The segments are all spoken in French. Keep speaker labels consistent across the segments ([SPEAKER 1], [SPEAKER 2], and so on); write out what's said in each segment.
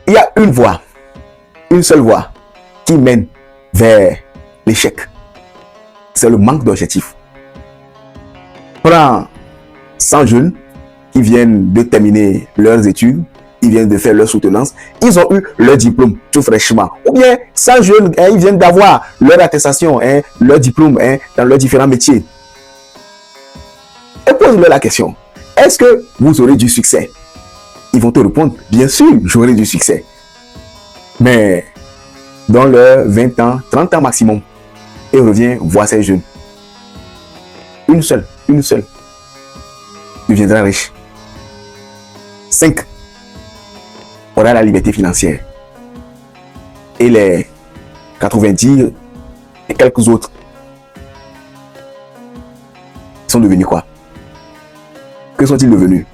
[SPEAKER 1] Il y a une seule voie qui mène vers l'échec. C'est le manque d'objectifs. Prends 100 jeunes qui viennent de terminer leurs études, ils viennent de faire leur soutenance, ils ont eu leur diplôme tout fraîchement. Ou bien 100 jeunes, ils viennent d'avoir leur attestation, leur diplôme dans leurs différents métiers. Et pose-leur la question, est-ce que vous aurez du succès? Ils vont te répondre, bien sûr, j'aurai du succès. Mais dans leurs 20 ans, 30 ans maximum, et reviens voir ces jeunes. Une seule, deviendra riche. 5 aura la liberté financière. Et les 90 et quelques autres sont devenus quoi? Que sont-ils devenus?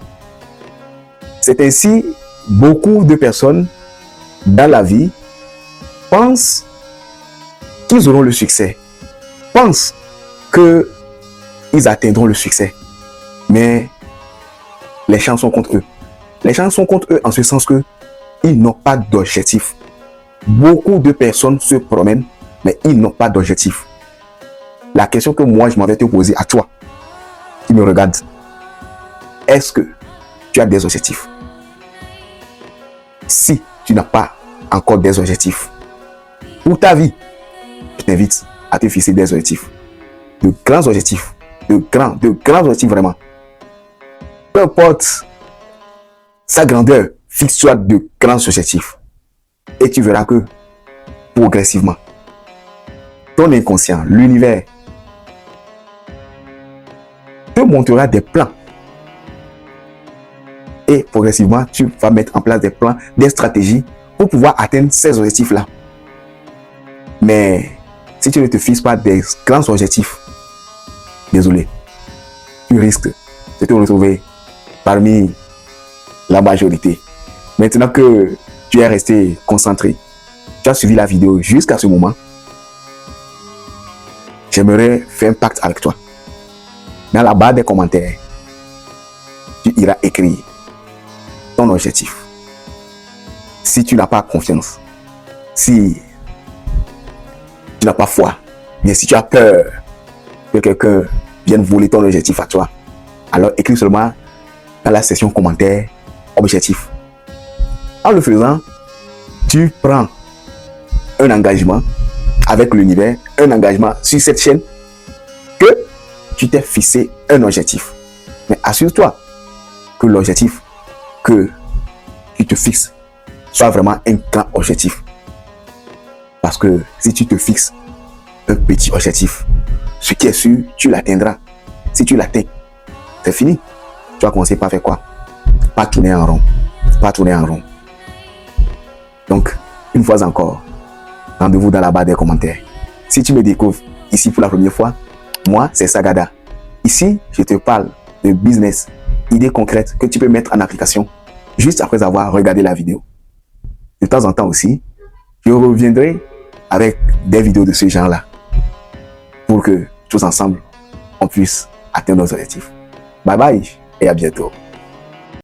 [SPEAKER 1] C'est ainsi, beaucoup de personnes dans la vie pensent qu'ils auront le succès, pensent qu'ils atteindront le succès. Mais les chances sont contre eux. Les chances sont contre eux en ce sens que ils n'ont pas d'objectif. Beaucoup de personnes se promènent, mais ils n'ont pas d'objectif. La question que moi, je m'en vais te poser à toi, qui me regarde, est-ce que tu as des objectifs? Si tu n'as pas encore des objectifs pour ta vie, je t'invite à te fixer des objectifs. De grands objectifs. De grands objectifs vraiment. Peu importe sa grandeur, fixe-toi de grands objectifs. Et tu verras que, progressivement, ton inconscient, l'univers, te montrera des plans. Et progressivement, tu vas mettre en place des plans, des stratégies pour pouvoir atteindre ces objectifs-là. Mais si tu ne te fixes pas des grands objectifs, désolé, tu risques de te retrouver parmi la majorité. Maintenant que tu es resté concentré, tu as suivi la vidéo jusqu'à ce moment, j'aimerais faire un pacte avec toi. Dans la barre des commentaires, tu iras écrire ton objectif. Si tu n'as pas confiance, si tu n'as pas foi, bien si tu as peur que quelqu'un vienne voler ton objectif à toi, alors écris seulement dans la section commentaires objectif. En le faisant, tu prends un engagement avec l'univers, un engagement sur cette chaîne que tu t'es fixé un objectif. Mais assure-toi que l'objectif que tu te fixes soit vraiment un grand objectif. Parce que si tu te fixes un petit objectif, ce qui est sûr, tu l'atteindras. Si tu l'atteins, c'est fini. Tu vas commencer par faire quoi? Pas tourner en rond. Pas tourner en rond. Donc, une fois encore, rendez-vous dans la barre des commentaires. Si tu me découvres ici pour la première fois, moi, c'est Sagada. Ici, je te parle de business, idées concrètes que tu peux mettre en application juste après avoir regardé la vidéo. De temps en temps aussi, je reviendrai avec des vidéos de ce genre-là pour que tous ensemble, on puisse atteindre nos objectifs. Bye bye et à bientôt.